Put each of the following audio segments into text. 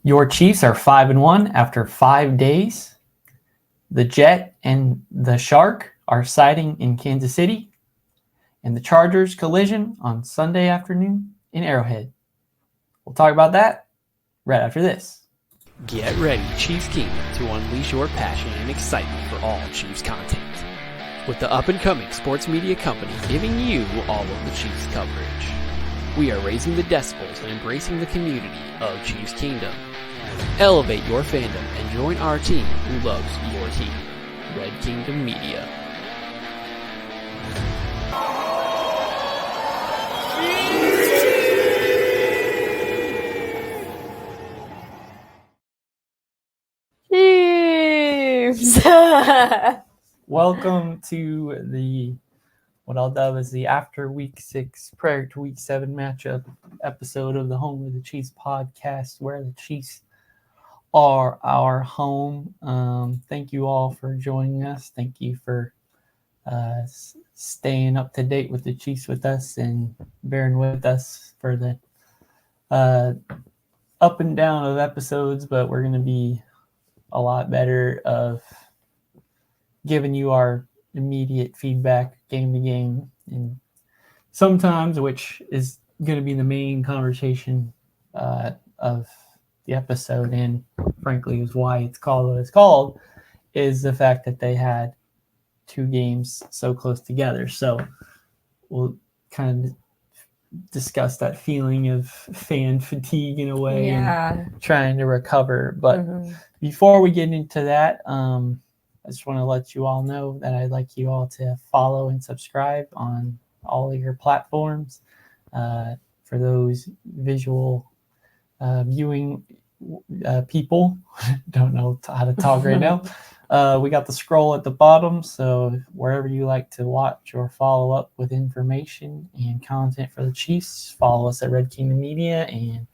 Your Chiefs are 5-1 after 5 days. The Jet and the Shark are siding in Kansas City. And the Chargers collision on Sunday afternoon in Arrowhead. We'll talk about that right after this. Get ready, Chiefs Kingdom, to unleash your passion and excitement for all Chiefs content. With the up-and-coming sports media company giving you all of the Chiefs coverage. We are raising the decibels and embracing the community of Chiefs Kingdom. Elevate your fandom and join our team who loves your team. Red Kingdom Media. Chiefs! Welcome to what I'll dub as the after Week 6, prior to Week 7 matchup episode of the Home of the Chiefs podcast, where the Chiefs are our home. Thank you all for joining us. Thank you for staying up to date with the Chiefs with us and bearing with us for the up and down of episodes, but we're going to be a lot better of giving you our immediate feedback game to game, and sometimes, which is going to be the main conversation of the episode, and frankly is why it's called what it's called, is the fact that they had 2 games so close together. So we'll kind of discuss that feeling of fan fatigue in a way, and trying to recover. But before we get into that, I just want to let you all know that I'd like you all to follow and subscribe on all of your platforms. For those visual viewing people, don't know how to talk right now. We got the scroll at the bottom, so wherever you like to watch or follow up with information and content for the Chiefs, follow us at Red Kingdom Media, and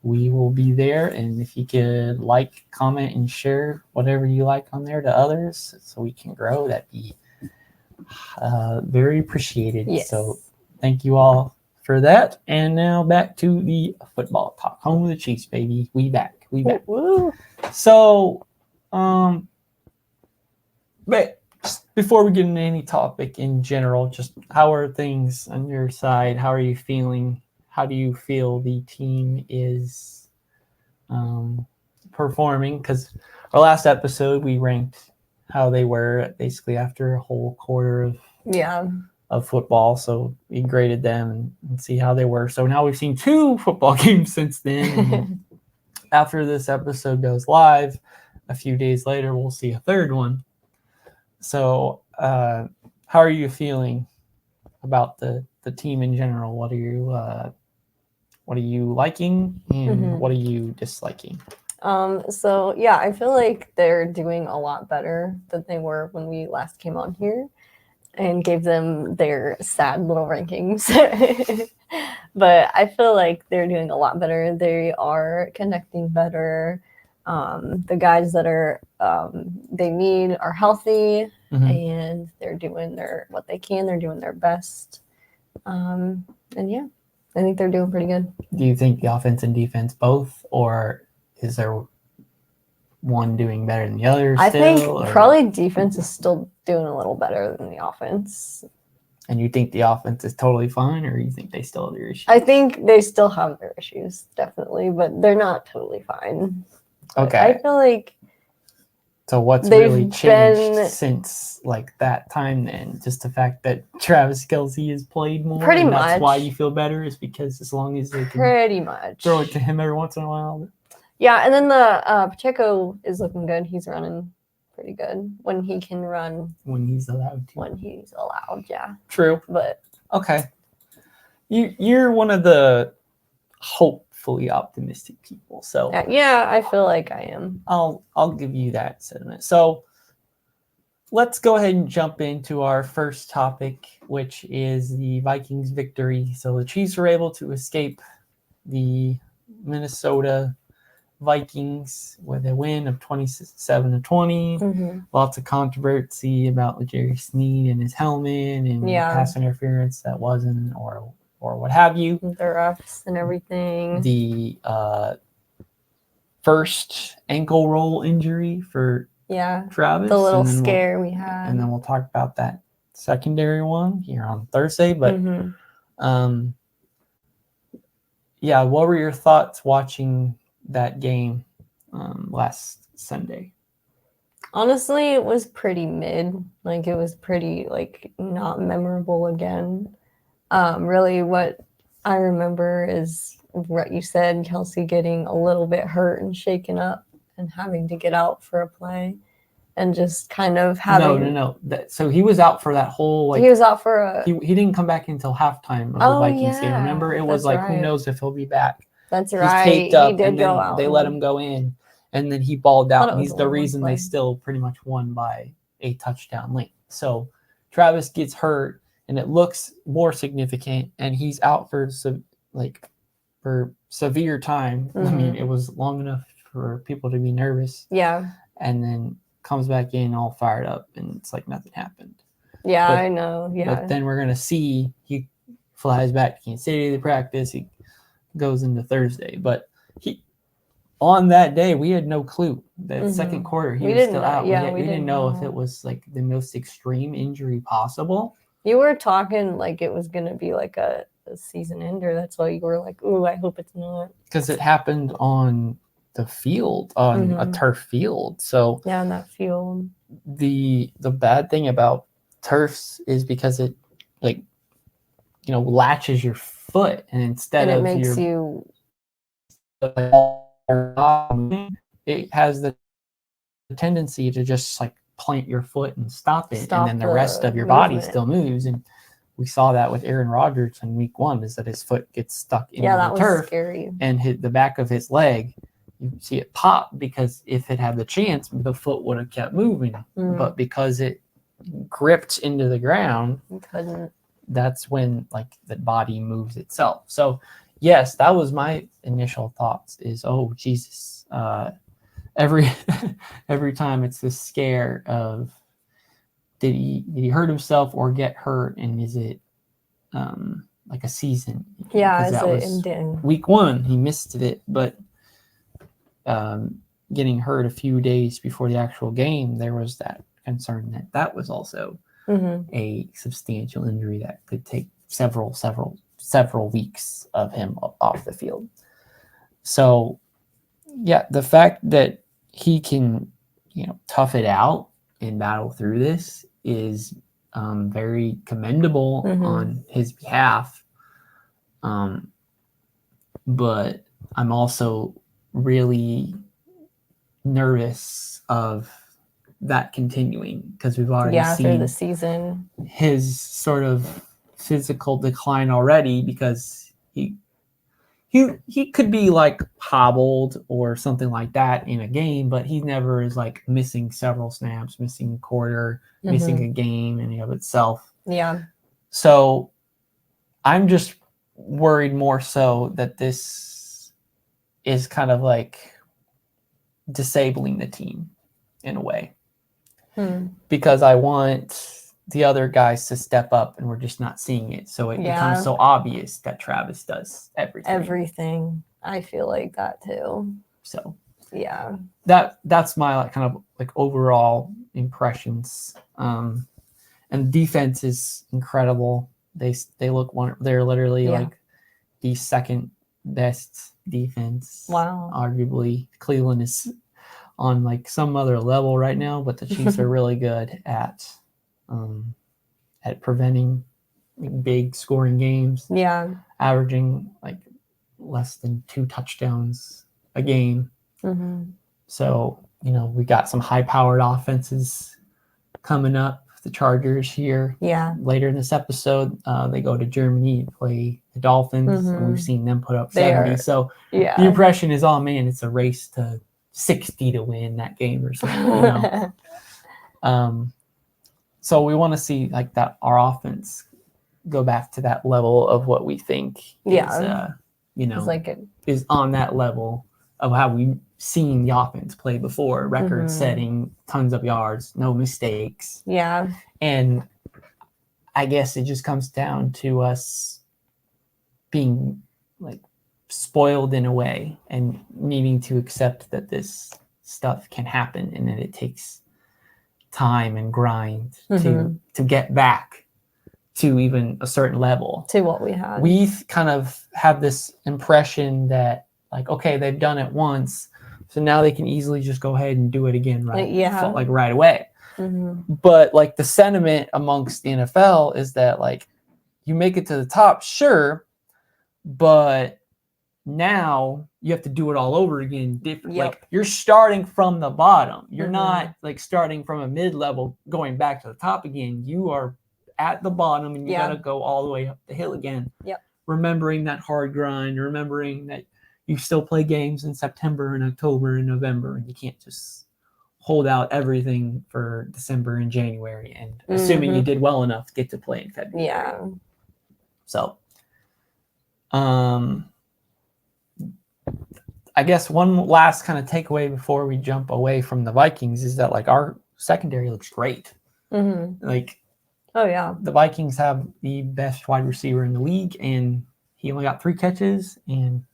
we will be there. And if you could like, comment, and share whatever you like on there to others so we can grow, that'd be very appreciated. Yes. So thank you all for that. And now back to the football talk. Home of the Chiefs, baby. We back. Woo. So, but before we get into any topic in general, just how are things on your side? How are you feeling? How do you feel the team is performing? Because our last episode, we ranked how they were basically after a whole quarter of football. So we graded them and see how they were. So now we've seen 2 football games since then. And after this episode goes live, a few days later, we'll see a 3rd one. So how are you feeling about the team in general? What are you liking, and what are you disliking? So yeah, I feel like they're doing a lot better than they were when we last came on here and gave them their sad little rankings. But I feel like they're doing a lot better. They are connecting better. The guys that are they need are healthy, and they're doing what they can. They're doing their best. And yeah, I think they're doing pretty good. Do you think the offense and defense both, or is there one doing better than the other? I think probably defense is still doing a little better than the offense. And you think the offense is totally fine, or you think they still have their issues? I think they still have their issues, definitely, but they're not totally fine. Okay. I feel like so what's really changed since like that time then? Just the fact that Travis Kelce has played more? Pretty and much. That's why you feel better, is because as long as they can pretty much throw it to him every once in a while. Yeah, and then the Pacheco is looking good. He's running pretty good when he can run. When he's allowed to. When he's allowed, yeah. True. But okay. You're one of the hopefully optimistic people. So yeah, I feel like I am. I'll give you that sentiment. So let's go ahead and jump into our first topic, which is the Vikings victory. So the Chiefs were able to escape the Minnesota Vikings with a win of 27-20. Lots of controversy about Jerry Sneed and his helmet and pass interference that wasn't, or what have you. The refs and everything. The first ankle roll injury for Travis. The little scare we had. And then we'll talk about that secondary one here on Thursday. But yeah, what were your thoughts watching that game last Sunday? Honestly, it was pretty mid. Like, it was pretty, like, not memorable again. Really, what I remember is what you said, Kelsey getting a little bit hurt and shaken up and having to get out for a play and just kind of having... No. So he was out for that whole, like... He was out for a... He didn't come back until halftime of the Vikings game. Remember? It was like, who knows if he'll be back. That's He's right. taped up, He did and go then out. they let him go in. And then he balled out. And he's the reason they still pretty much won by a touchdown late. So Travis gets hurt, and it looks more significant, and he's out for severe time. I mean, it was long enough for people to be nervous. Yeah. And then comes back in all fired up, and it's like nothing happened. Yeah, I know. Yeah. But then we're going to see he flies back to Kansas City to practice. He goes into Thursday. But on that day, we had no clue. That second quarter, he was still out. Yeah, we didn't know if it was like the most extreme injury possible. You were talking like it was going to be like a season ender. That's why you were like, ooh, I hope it's not. Because it happened on the field, on a turf field. So yeah, on that field. The bad thing about turfs is because it, like, latches your foot, and instead and it of makes you... it has the tendency to just like plant your foot and stop it, and then the rest of your body still moves. And we saw that with Aaron Rodgers in week 1, is that his foot gets stuck in the turf, scary. And hit the back of his leg. You see it pop, because if it had the chance, the foot would have kept moving. But because it gripped into the ground, that's when like the body moves itself. So yes, that was my initial thoughts, is, oh Jesus, every time it's this scare of, did he hurt himself or get hurt, and is it like a season? Yeah, is it ending? Week 1 he missed it, but getting hurt a few days before the actual game, there was that concern that was also a substantial injury that could take several weeks of him off the field. So yeah, the fact that he can tough it out and battle through this is very commendable on his behalf. But I'm also really nervous of that continuing, because we've already seen through the season his sort of physical decline already, because he could be like hobbled or something like that in a game, but he never is like missing several snaps, missing a quarter, missing a game in and of itself. Yeah. So I'm just worried more so that this is kind of like disabling the team in a way, because I want the other guys to step up, and we're just not seeing it. So it becomes so obvious that Travis does everything. I feel like that too. So yeah, that's my kind of like overall impressions. And defense is incredible. They look they're literally like the second best defense. Wow. Arguably Cleveland is on like some other level right now, but the Chiefs are really good at preventing big scoring games. Yeah. Averaging like less than 2 touchdowns a game. So, we got some high-powered offenses coming up. The Chargers here. Yeah. Later in this episode, they go to Germany to play the Dolphins, and we've seen them put up 70. So the impression is, oh man, it's a race to 60 to win that game or something. So we want to see like that, our offense go back to that level of what we think is on that level of how we've seen the offense play before, record setting, tons of yards, no mistakes. Yeah. And I guess it just comes down to us being like spoiled in a way and needing to accept that this stuff can happen and that it takes time and grind to get back to even a certain level. To what we had. We kind of have this impression that, like, okay, they've done it once, so now they can easily just go ahead and do it again right away. But like the sentiment amongst the NFL is that, like, you make it to the top, sure, but now you have to do it all over again. Like, you're starting from the bottom. You're not like starting from a mid-level going back to the top again. You are at the bottom and you got to go all the way up the hill again. Remembering that hard grind, remembering that you still play games in September and October and November, and you can't just hold out everything for December and January and assuming you did well enough get to play in February. Yeah. So, I guess one last kind of takeaway before we jump away from the Vikings is that, like, our secondary looks great. Like, oh yeah, the Vikings have the best wide receiver in the league, and he only got 3 catches and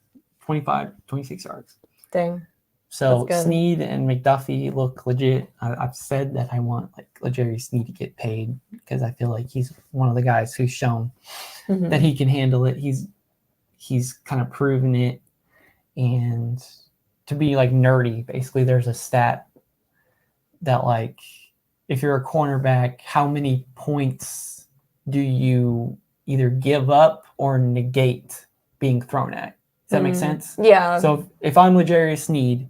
26 yards. Dang. So Snead and McDuffie look legit. I've said that I want, like, L'Jarius Sneed to get paid because I feel like he's one of the guys who's shown that he can handle it. He's kind of proven it. And to be, like, nerdy, basically there's a stat that, like, if you're a cornerback, how many points do you either give up or negate being thrown at? Does that make sense? Yeah. So if I'm L'Jarius Sneed,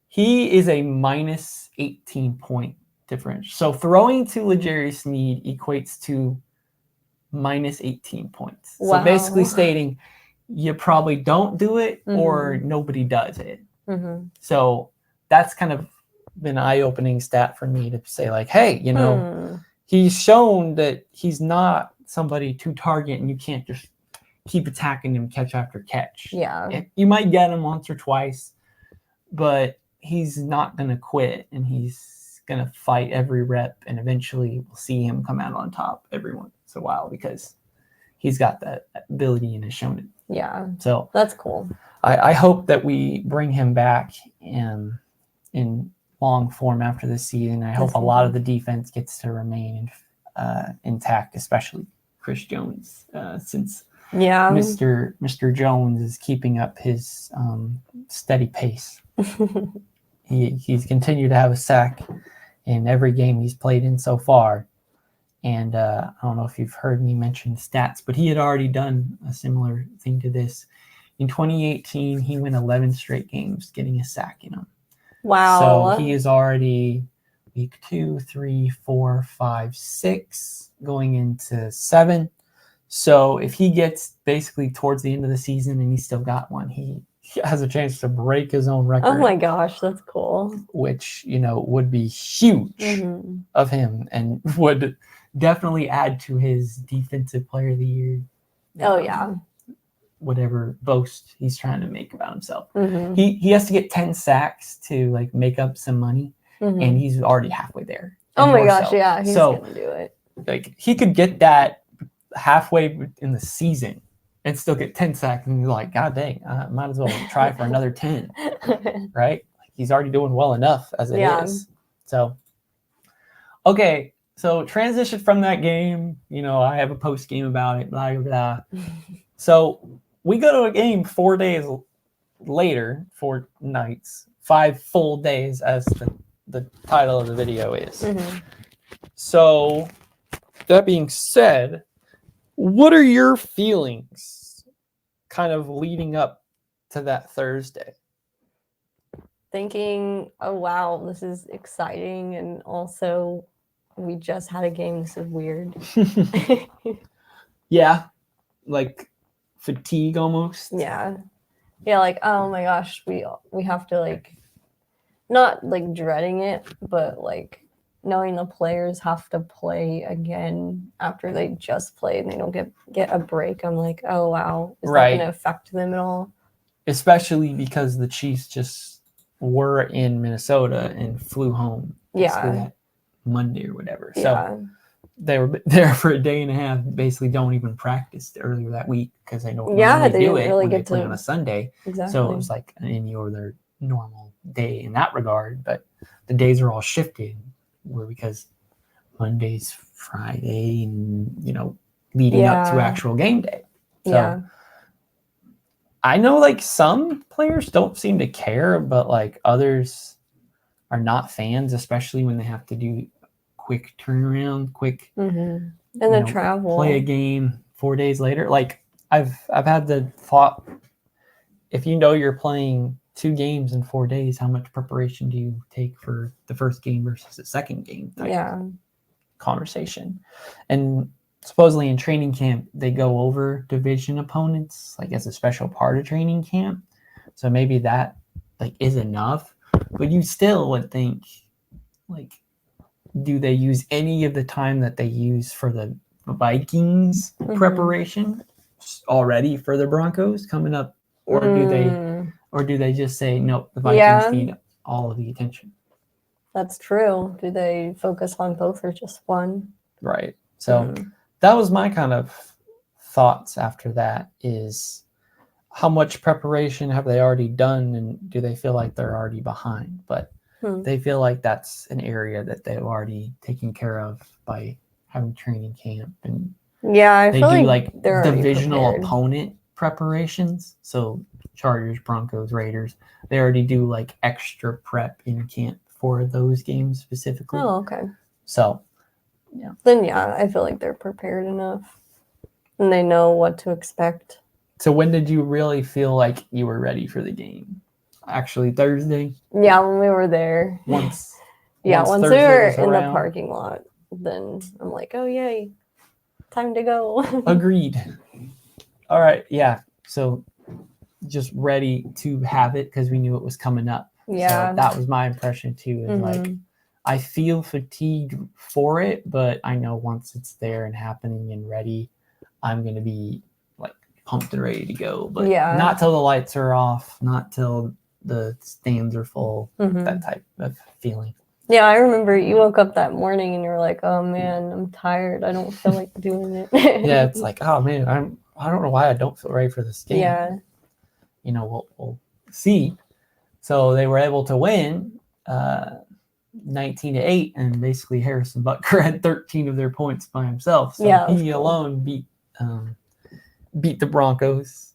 he is a minus 18 point difference. So throwing to L'Jarius Sneed equates to minus 18 points. Wow. So basically stating you probably don't do it or nobody does it. So that's kind of been an eye-opening stat for me to say, like, hey, you know, he's shown that he's not somebody to target and you can't just keep attacking him catch after catch. Yeah. You might get him once or twice, but he's not going to quit and he's going to fight every rep, and eventually we'll see him come out on top every once in a while because he's got that ability and has shown it. Yeah. So that's cool. I hope that we bring him back in long form after this season. I hope a lot of the defense gets to remain intact, especially Chris Jones, since Mr. Jones is keeping up his steady pace. He's continued to have a sack in every game he's played in so far. And I don't know if you've heard me mention stats, but he had already done a similar thing to this. In 2018, he went 11 straight games getting a sack in them. Wow. So he is already week 2, 3, 4, 5, 6, going into 7. So if he gets basically towards the end of the season and he's still got one, he has a chance to break his own record. Oh my gosh, that's cool. Which, you know, would be huge of him and would definitely add to his defensive player of the year. Oh yeah. Whatever boast he's trying to make about himself. He has to get 10 sacks to, like, make up some money, and he's already halfway there. Oh my gosh, yeah, he's gonna do it. Like, he could get that halfway in the season and still get 10 sacks, and you're like, God dang, I might as well try for another 10, right? Like, he's already doing well enough as it is. So, okay, so transition from that game, you know, I have a post game about it, blah, blah, blah. So we go to a game 4 days later, 4 nights, 5 full days, as the title of the video is. So that being said, what are your feelings kind of leading up to that Thursday? Thinking, oh wow, this is exciting, and also we just had a game. This is weird. Yeah, like fatigue almost. Yeah, like, oh my gosh, we have to, like, not like dreading it, but like knowing the players have to play again after they just played and they don't get a break. I'm like, oh wow, is that going to affect them at all? Especially because the Chiefs just were in Minnesota and flew home. That Monday or whatever. So they were there for a day and a half, basically don't even practice earlier that week because they don't Yeah, normally they do didn't it really when they get play to- on a Sunday. Exactly. So it was like any other normal day in that regard, but the days are all shifted because Monday's Friday and, leading up to Yeah. actual game day. So Yeah. I know like some players don't seem to care, but like others are not fans, especially when they have to do quick turnaround, quick And the travel. play a game 4 days later. Like I've had the thought, if you know you're playing 2 games in 4 days, how much preparation do you take for the first game versus the second game type conversation? And supposedly in training camp, they go over division opponents like as a special part of training camp. So maybe that like is enough, but you still would think like, do they use any of the time that they use for the Vikings preparation already for the Broncos coming up, or do they just say nope, the Vikings need all of the attention? That's true. Do they focus on both or just one? Right. So that was my kind of thoughts after that, is how much preparation have they already done, and do they feel like they're already behind? But they feel like that's an area that they've already taken care of by having training camp, and I they feel do like they're divisional opponent preparations. So Chargers, Broncos, Raiders, they already do like extra prep in camp for those games specifically. Oh, okay. So then I feel like they're prepared enough and they know what to expect. So when did you really feel like you were ready for the game? Actually, Thursday? Yeah, when we were there. Once we Thursday were was in around. the parking lot, then I'm like, oh, yay, time to go. Agreed. All right, yeah. So just ready to have it because we knew it was coming up. Yeah. So that was my impression too. Is like, I feel fatigued for it, but I know once it's there and happening and ready, I'm going to be like pumped and ready to go. But not till the lights are off, not till the stands are full, that type of feeling. Yeah, I remember you woke up that morning and you were like, oh man, I'm tired. I don't feel like doing it. Yeah, it's like, oh man, I don't know why I don't feel ready for this game. Yeah. We'll see. So they were able to win 19-8, and basically Harrison Butker had 13 of their points by himself. So he alone beat the Broncos.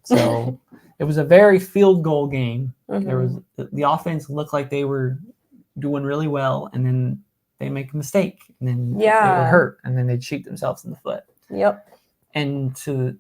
So it was a very field goal game. There was the offense looked like they were doing really well, and then they make a mistake, and then they would hurt, and then they'd shoot themselves in the foot. Yep. And to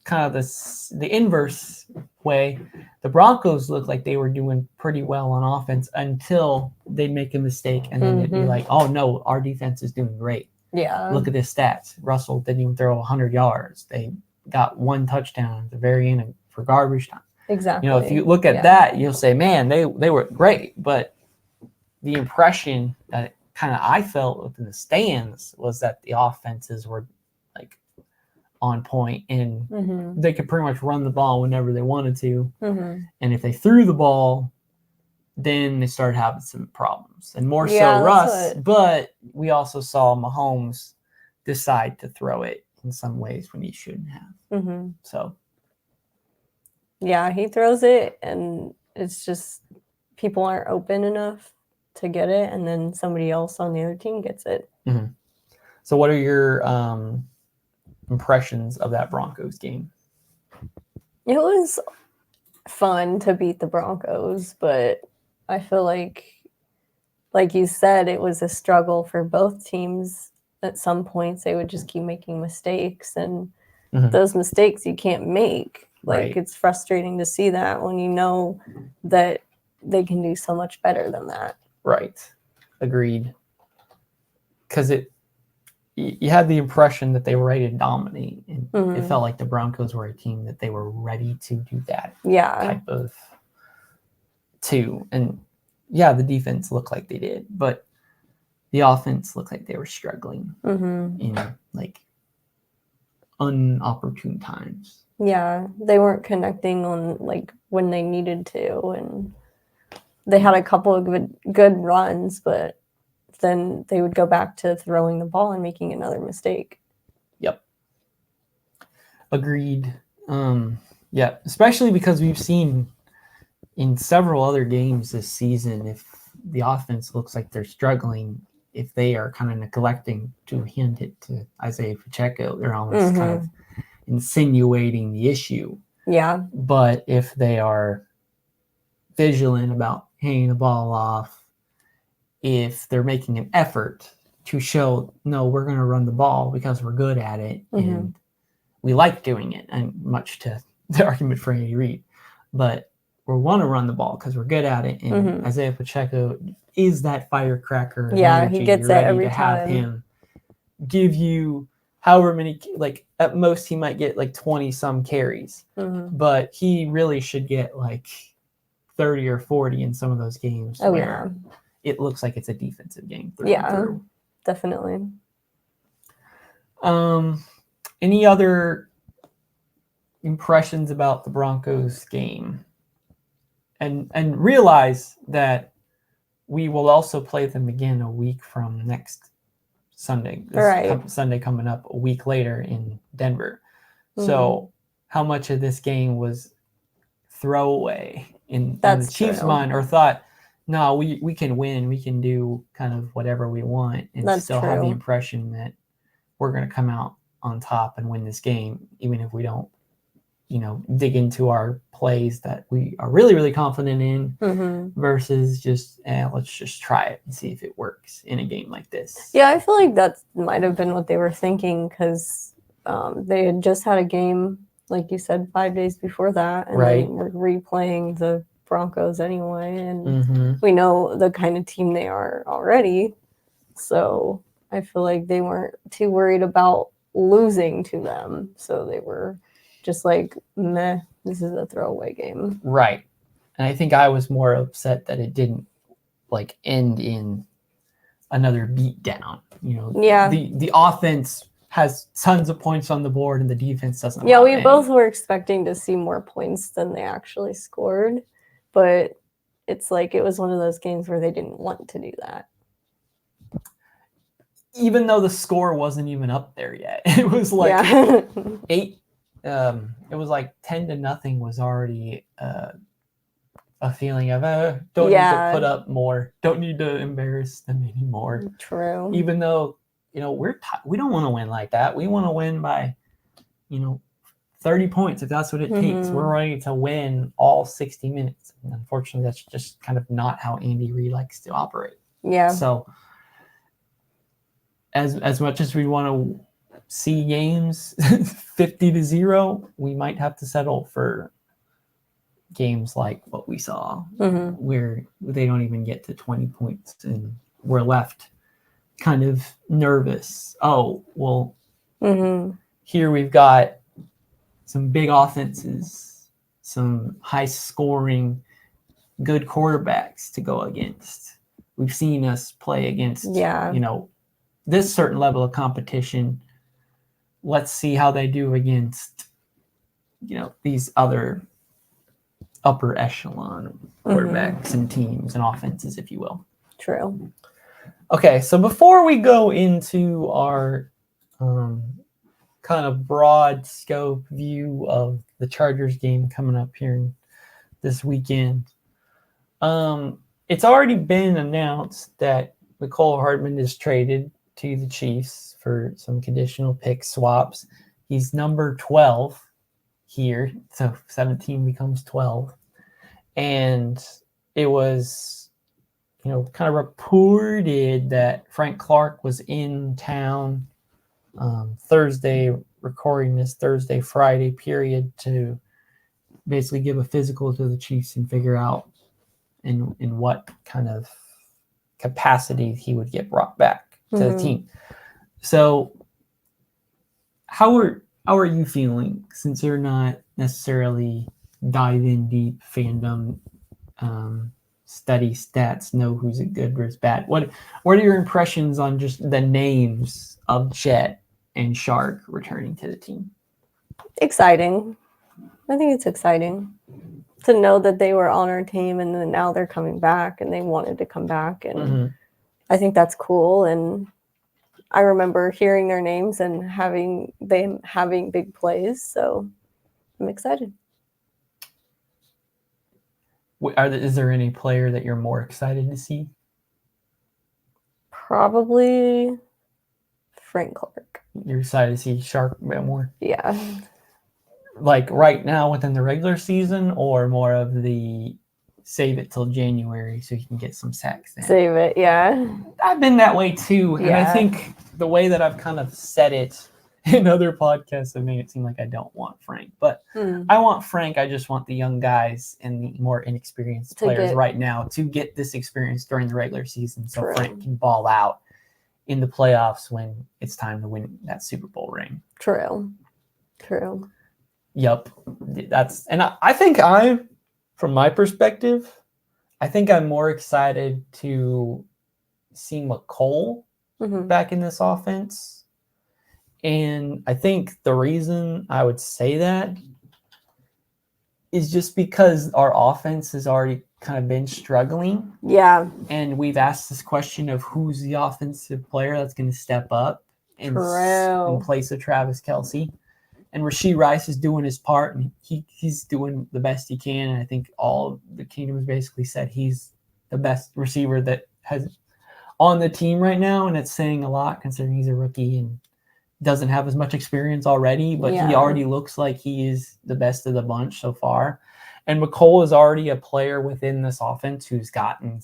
kind of the inverse way, the Broncos looked like they were doing pretty well on offense until they'd make a mistake, and then it'd be like, oh no, our defense is doing great. Yeah. Look at this stats. Russell didn't even throw 100 yards. They got 1 touchdown at the very end for garbage time. Exactly. If you look at that, you'll say, man, they were great. But the impression that kind of I felt within the stands was that the offenses were like on point, and they could pretty much run the ball whenever they wanted to. And if they threw the ball, then they started having some problems, and more so Russ. But we also saw Mahomes decide to throw it in some ways when he shouldn't have. So yeah, he throws it, and it's just people aren't open enough to get it, and then somebody else on the other team gets it. So what are your impressions of that Broncos game? It was fun to beat the Broncos, but I feel like you said, it was a struggle for both teams. At some points, they would just keep making mistakes, and those mistakes you can't make. Like, it's frustrating to see that when you know that they can do so much better than that. Right. Agreed. Because you had the impression that they were ready to dominate, and it felt like the Broncos were a team that they were ready to do that type of too. And the defense looked like they did, but the offense looked like they were struggling in like unopportune times. Yeah, they weren't connecting on like when they needed to, and they had a couple of good runs, but then they would go back to throwing the ball and making another mistake. Yep. Agreed. Yeah, especially because we've seen in several other games this season, if the offense looks like they're struggling, if they are kind of neglecting to hand it to Isaiah Pacheco, they're almost kind of insinuating the issue. Yeah. But if they are vigilant about handing the ball off, if they're making an effort to show, no, we're going to run the ball because we're good at it and we like doing it, and much to the argument for Andy Reid, but we want to run the ball because we're good at it. And Isaiah Pacheco is that firecracker. Yeah, he gets it every to time. have him give you however many, like at most he might get like 20 some carries, but he really should get like 30 or 40 in some of those games. Oh yeah, it looks like it's a defensive game. Definitely. Any other impressions about the Broncos game? And realize that we will also play them again a week from next Sunday. Sunday coming up a week later in Denver. So how much of this game was throwaway in the Chiefs' mind, or thought, no, we can win, we can do kind of whatever we want, and have the impression that we're going to come out on top and win this game, even if we don't, dig into our plays that we are really, really confident in, versus just, let's just try it and see if it works in a game like this. Yeah, I feel like that might have been what they were thinking, because they had just had a game, like you said, 5 days before that, and they were replaying the Broncos anyway, and we know the kind of team they are already, so I feel like they weren't too worried about losing to them, so they were just like, meh, this is a throwaway game. Right. And I think I was more upset that it didn't like end in another beat down. The offense has tons of points on the board and the defense doesn't. Yeah, we both were expecting to see more points than they actually scored, but it's like it was one of those games where they didn't want to do that. Even though the score wasn't even up there yet. It was like 8. It was like 10-0 was already a feeling of don't need to put up more, don't need to embarrass them anymore. True. Even though we don't want to win like that. We want to win by 30 points if that's what it takes. We're ready to win all 60 minutes. And unfortunately, that's just kind of not how Andy Reid likes to operate. Yeah. So as much as we want to see games 50-0, we might have to settle for games like what we saw, where they don't even get to 20 points and we're left kind of nervous. Oh, well, here we've got some big offenses, some high scoring, good quarterbacks to go against. We've seen us play against, this certain level of competition. Let's see how they do against, these other upper echelon quarterbacks and teams and offenses, if you will. True. Okay, so before we go into our kind of broad scope view of the Chargers game coming up here this weekend, it's already been announced that Mecole Hardman is traded to the Chiefs for some conditional pick swaps. He's number 12 here, so 17 becomes 12. And it was, kind of reported that Frank Clark was in town Thursday, recording this Thursday-Friday period to basically give a physical to the Chiefs and figure out in what kind of capacity he would get brought back to the team. So how are you feeling, since you're not necessarily dive in deep fandom, study stats, know who's a good versus bad? What are your impressions on just the names of Jet and Shark returning to the team? Exciting. I think it's exciting to know that they were on our team and then now they're coming back and they wanted to come back, and I think that's cool. And I remember hearing their names and having big plays. So I'm excited. Is there any player that you're more excited to see? Probably Frank Clark. You're excited to see Shark a bit more? Yeah. Like right now within the regular season, or more of the save it till January so you can get some sacks in? Save it, yeah. I've been that way too. And I think the way that I've kind of said it in other podcasts have made it seem like I don't want Frank. But I want Frank. I just want the young guys and the more inexperienced players right now to get this experience during the regular season so Frank can ball out in the playoffs when it's time to win that Super Bowl ring. True. Yep. I think from my perspective, I think I'm more excited to see Mecole back in this offense. And I think the reason I would say that is just because our offense has already kind of been struggling. Yeah. And we've asked this question of who's the offensive player that's going to step up in place of Travis Kelce. And Rashee Rice is doing his part, and he's doing the best he can. And I think all the Kingdom has basically said he's the best receiver that has on the team right now. And it's saying a lot considering he's a rookie and doesn't have as much experience already, but he already looks like he is the best of the bunch so far. And Mecole is already a player within this offense who's gotten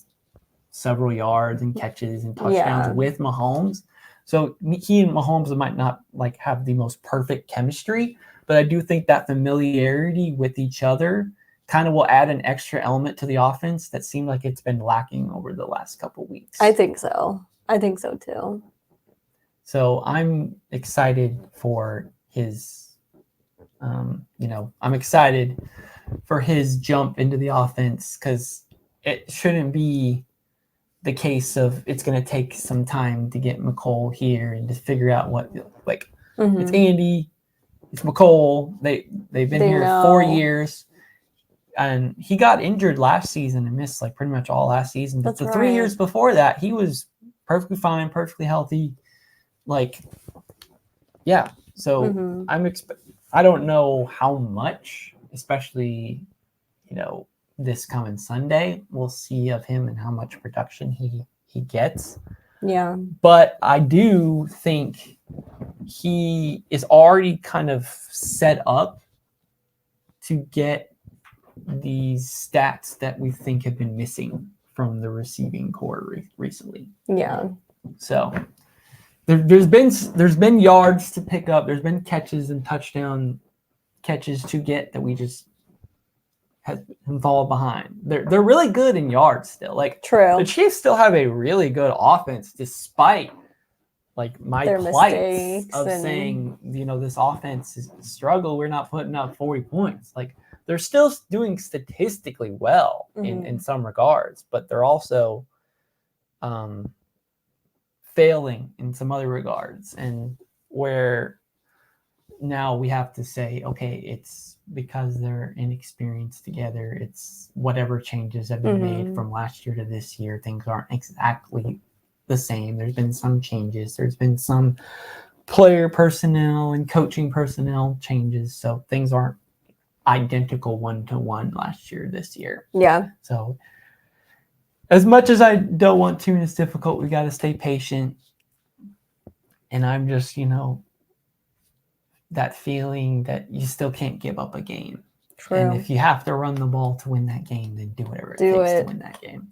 several yards and catches and touchdowns with Mahomes. So he and Mahomes might not like have the most perfect chemistry, but I do think that familiarity with each other kind of will add an extra element to the offense that seemed like it's been lacking over the last couple of weeks. I think so too. So I'm excited for his, I'm excited for his jump into the offense because it shouldn't be the case of it's going to take some time to get Mecole here and to figure out what, it's Andy, it's Mecole. They've been here 4 years. And he got injured last season and missed like pretty much all last season. But the 3 years before that, he was perfectly fine, perfectly healthy. So I don't know how much, especially, this coming Sunday, we'll see of him and how much production he gets. Yeah. But I do think he is already kind of set up to get these stats that we think have been missing from the receiving core recently. Yeah. So there's been yards to pick up. There's been catches and touchdown catches to get that we just have fallen behind. They're really good in yards still. The Chiefs still have a really good offense despite my their plight of saying, this offense is a struggle. We're not putting up 40 points. They're still doing statistically well in some regards, but they're also failing in some other regards. And where now we have to say, okay, it's because they're inexperienced together. It's whatever changes have been made from last year to this year. Things aren't exactly the same. There's been some changes. There's been some player personnel and coaching personnel changes. So things aren't identical 1-to-1 last year, this year. Yeah. So as much as I don't want to, and it's difficult, we got to stay patient. And I'm just, that feeling that you still can't give up a game. True. And if you have to run the ball to win that game, then do whatever it takes to win that game.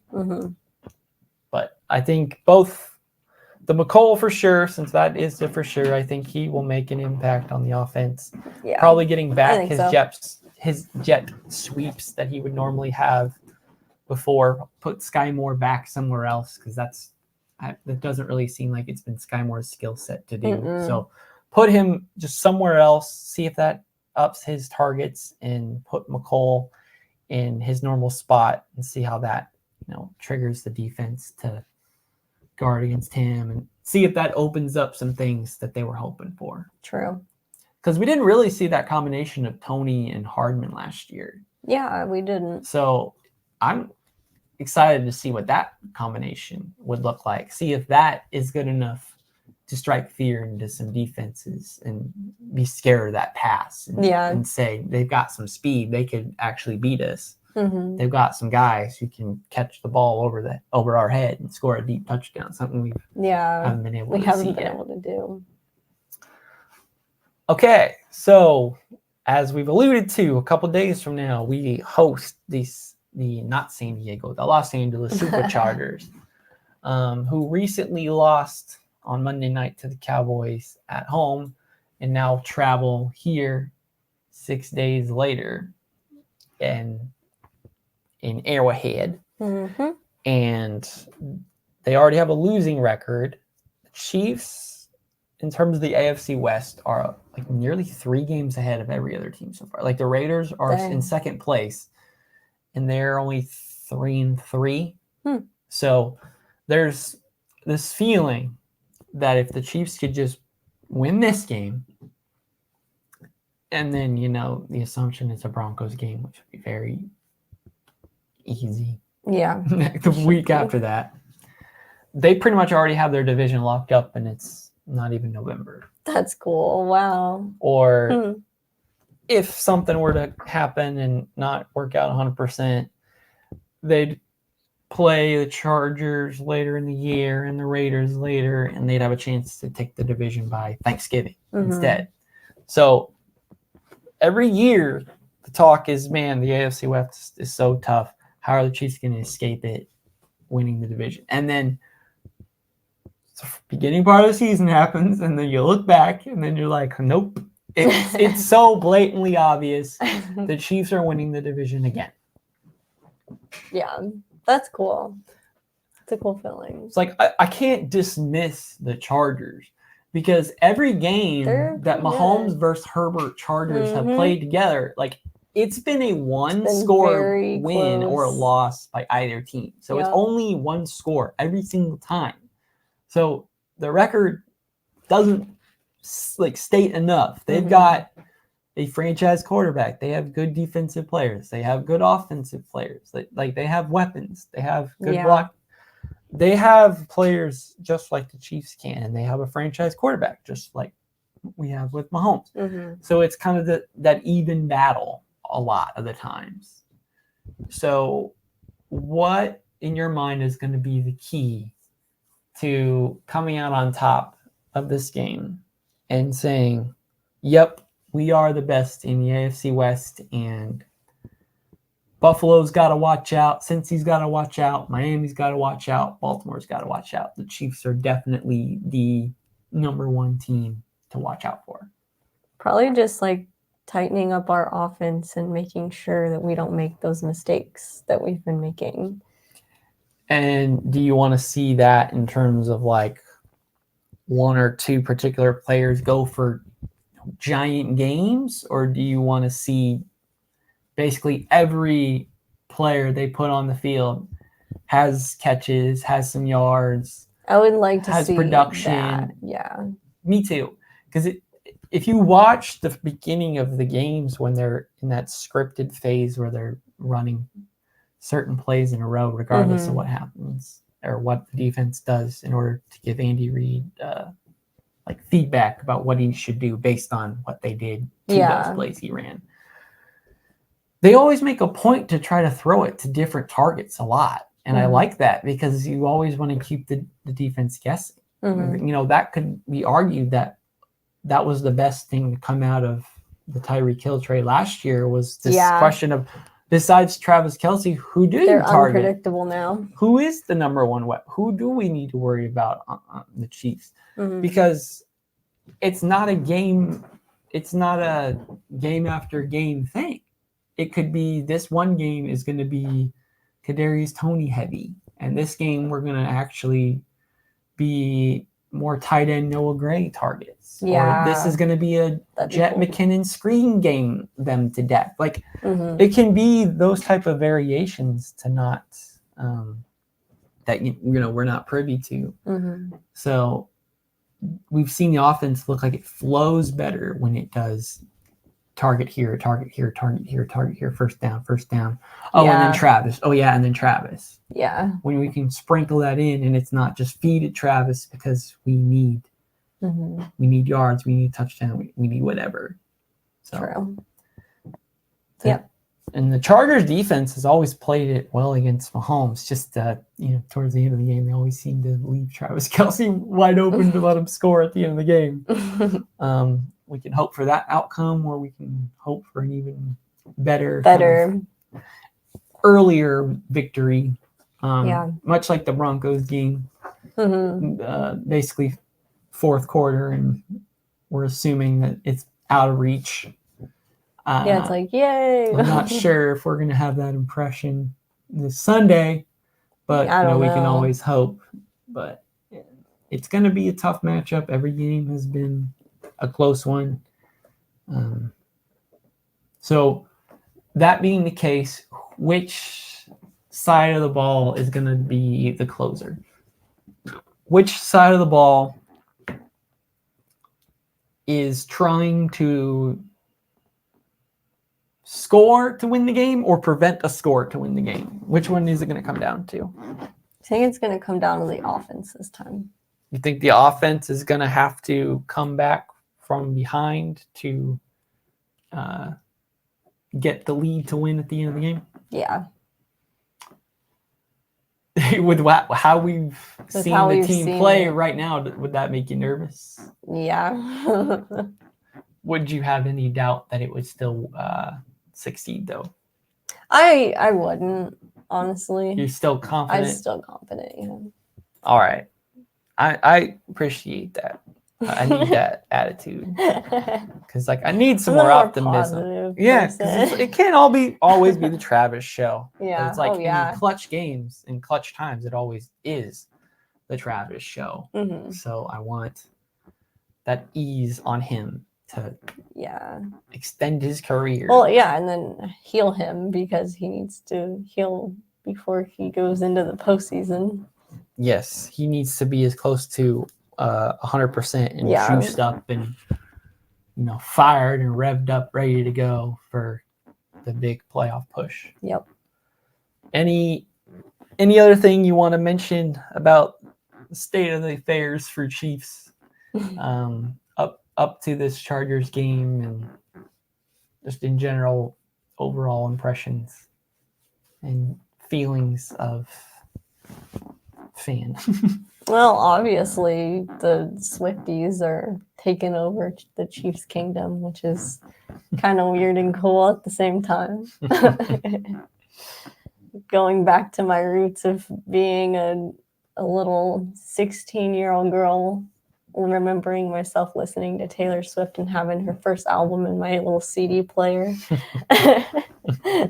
But I think both the Mecole for sure, since that is the for sure, I think he will make an impact on the offense. Yeah. Probably getting back his jet sweeps that he would normally have before, put Sky Moore back somewhere else, because that doesn't really seem like it's been Sky Moore's skill set to do. So put him just somewhere else, see if that ups his targets, and put Mecole in his normal spot and see how that triggers the defense to guard against him, and see if that opens up some things that they were hoping for. True. Because we didn't really see that combination of Tony and Hardman last year. Yeah, we didn't. So I'm excited to see what that combination would look like. See if that is good enough to strike fear into some defenses and be scared of that pass. And say they've got some speed. They could actually beat us. Mm-hmm. They've got some guys who can catch the ball over our head and score a deep touchdown. Something we haven't been able to do. Okay, so as we've alluded to, a couple days from now, we host the Los Angeles Superchargers, who recently lost on Monday night to the Cowboys at home and now travel here 6 days later in Arrowhead. Mm-hmm. And they already have a losing record. The Chiefs, in terms of the AFC West, are like nearly 3 games ahead of every other team so far. Like the Raiders are in second place, and they're only 3-3. So there's this feeling that if the Chiefs could just win this game, and then, the assumption it's a Broncos game, which would be very easy. Yeah. The week after that, they pretty much already have their division locked up, and it's not even November. That's cool. Wow. Or if something were to happen and not work out 100%, they'd play the Chargers later in the year and the Raiders later, and they'd have a chance to take the division by Thanksgiving instead. So every year the talk is, man, the AFC West is so tough. How are the Chiefs going to escape it winning the division? And then the beginning part of the season happens, and then you look back, and then you're like, nope. It's so blatantly obvious the Chiefs are winning the division again. Yeah, that's cool. It's a cool feeling. It's like I can't dismiss the Chargers because every game that Mahomes versus Herbert Chargers have played together, like it's been a one-score win or a loss by either team. So it's only one score every single time. So the record doesn't state enough. They've got a franchise quarterback. They have good defensive players. They have good offensive players. They have weapons. They have good block. They have players just like the Chiefs can, and they have a franchise quarterback just like we have with Mahomes. So it's kind of that even battle a lot of the times. So what in your mind is going to be the key to coming out on top of this game and saying, yep, we are the best in the AFC West, and Buffalo's got to watch out, Cincy's got to watch out, Miami's got to watch out, Baltimore's got to watch out. The Chiefs are definitely the number one team to watch out for. Probably just tightening up our offense and making sure that we don't make those mistakes that we've been making. And do you want to see that in terms of one or two particular players go for giant games, or do you want to see basically every player they put on the field has catches, has some yards? I would like to see production. That. Yeah. Me too. Because if you watch the beginning of the games when they're in that scripted phase where they're running certain plays in a row, regardless of what happens or what the defense does in order to give Andy Reid feedback about what he should do based on what they did to those plays he ran. They always make a point to try to throw it to different targets a lot. And I like that because you always want to keep the defense guessing. That could be argued that was the best thing to come out of the Tyreek Hill trade last year was this question of, besides Travis Kelce, who do you target? They're unpredictable now. Who is the number one weapon? Who do we need to worry about on the Chiefs? Because it's not a game after game thing. It could be this one game is going to be Kadarius Toney heavy, and this game we're going to actually be more tight end Noah Gray targets. Or this is going to be a Jet McKinnon screen game them to death. It can be those type of variations to not that we're not privy to. So we've seen the offense look like it flows better when it does target here, target here, target here, target here, first down. Oh, and Yeah. then Travis. Oh, yeah, and then Travis. Yeah. When we can sprinkle that in, and it's not just feed it Travis because we need yards, we need touchdown, we need whatever. So, True. Yep. And the Chargers defense has always played it well against Mahomes. Just towards the end of the game, they always seem to leave Travis Kelce wide open to let him score at the end of the game. We can hope for that outcome, or we can hope for an even better kind of earlier victory. Much like the Broncos game, basically fourth quarter, and we're assuming that it's out of reach. It's like, yay. I'm not sure if we're going to have that impression this Sunday, but we can always hope. But it's going to be a tough matchup. Every game has been a close one. So that being the case, which side of the ball is going to be the closer? Which side of the ball is trying to score to win the game or prevent a score to win the game? Which one is it going to come down to? I think it's going to come down to the offense this time. You think the offense is going to have to come back from behind to get the lead to win at the end of the game? Yeah. With how we've seen the team play right now, would that make you nervous? Yeah. Would you have any doubt that it would still succeed, though? I wouldn't, honestly. You're still confident? I'm still confident, yeah. All right. I appreciate that. I need that attitude. Because, I need some more optimism. Yeah, because it can't always be the Travis show. Yeah. It's in clutch games and clutch times, it always is the Travis show. Mm-hmm. So I want that ease on him to extend his career. Well, yeah, and then heal him because he needs to heal before he goes into the postseason. Yes, he needs to be as close to 100% and juiced up and fired and revved up, ready to go for the big playoff push. Yep. Any other thing you want to mention about the state of the affairs for Chiefs? Up to this Chargers game and just in general overall impressions and feelings of fan. Well, obviously the Swifties are taking over the Chiefs kingdom, which is kind of weird and cool at the same time. Going back to my roots of being a little 16-year-old girl, remembering myself listening to Taylor Swift and having her first album in my little CD player.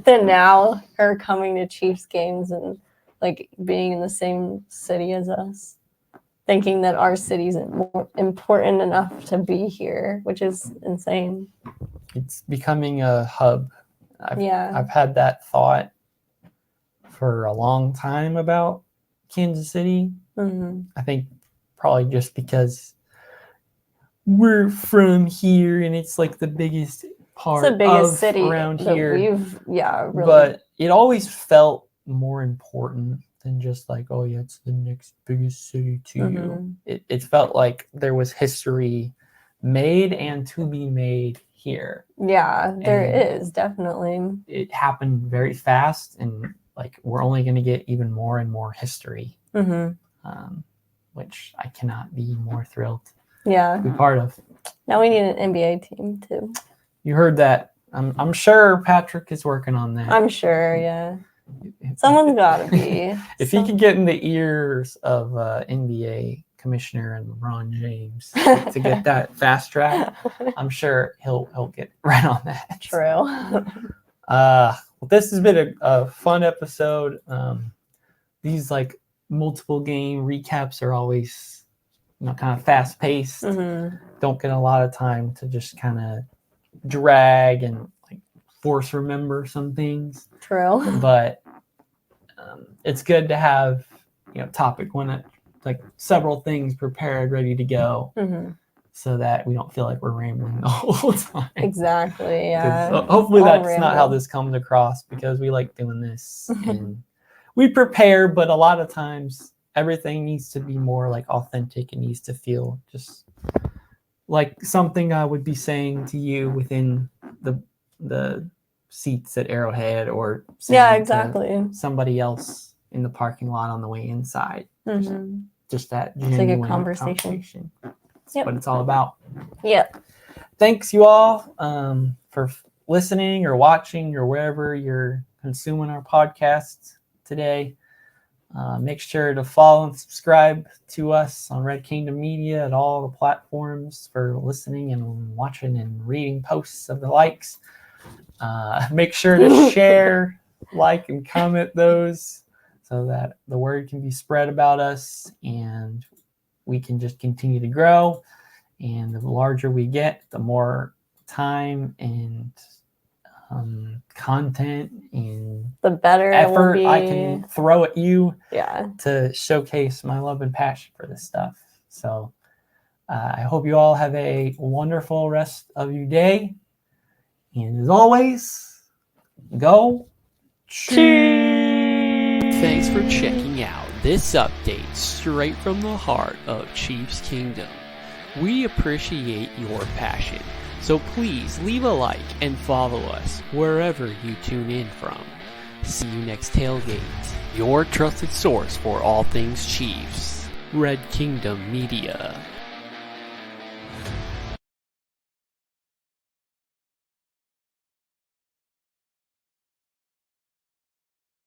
Then now her coming to Chiefs games and being in the same city as us, thinking that our city's more important enough to be here, which is insane. It's becoming a hub. I've had that thought for a long time about Kansas City. Mm-hmm. I think probably just because we're from here and it's the biggest part of city around here. Really. But it always felt more important than just it's the next biggest city to you. It felt like there was history made and to be made here. Yeah, there is definitely. It happened very fast, and we're only going to get even more and more history. Which I cannot be more thrilled to be part of. Now we need an NBA team too. You heard that. I'm sure Patrick is working on that. I'm sure, yeah. Someone's got to be. If he could get in the ears of NBA commissioner and LeBron James to get that fast track, I'm sure he'll get right on that. True. Well, this has been a fun episode. These multiple game recaps are always kind of fast paced. Don't get a lot of time to just kind of drag and force remember some things. True. But it's good to have topic one several things prepared, ready to go. so that we don't feel like we're rambling the whole time. Exactly. Yeah. Hopefully I'll that's not how ramble. this comes across, because we like doing this and we prepare, but a lot of times everything needs to be more like authentic. It needs to feel just like something I would be saying to you within the seats at Arrowhead, or saying Yeah, to exactly. somebody else in the parking lot on the way inside. Mhm. Just that It's like a genuine conversation. That's Yep. what it's all about. Yep. Thanks you all for listening or watching or wherever you're consuming our podcasts today. Make sure to follow and subscribe to us on Red Kingdom Media at all the platforms for listening and watching and reading posts of the likes. Make sure to share, like, and comment those so that the word can be spread about us and we can just continue to grow. And the larger we get, the more time and content and The better effort it will be. I can throw at you Yeah. to showcase my love and passion for this stuff. So I hope you all have a wonderful rest of your day. And as always, go Chiefs! Thanks for checking out this update straight from the heart of Chiefs Kingdom. We appreciate your passion, so please leave a like and follow us wherever you tune in from. See you next tailgate, your trusted source for all things Chiefs. Red Kingdom Media.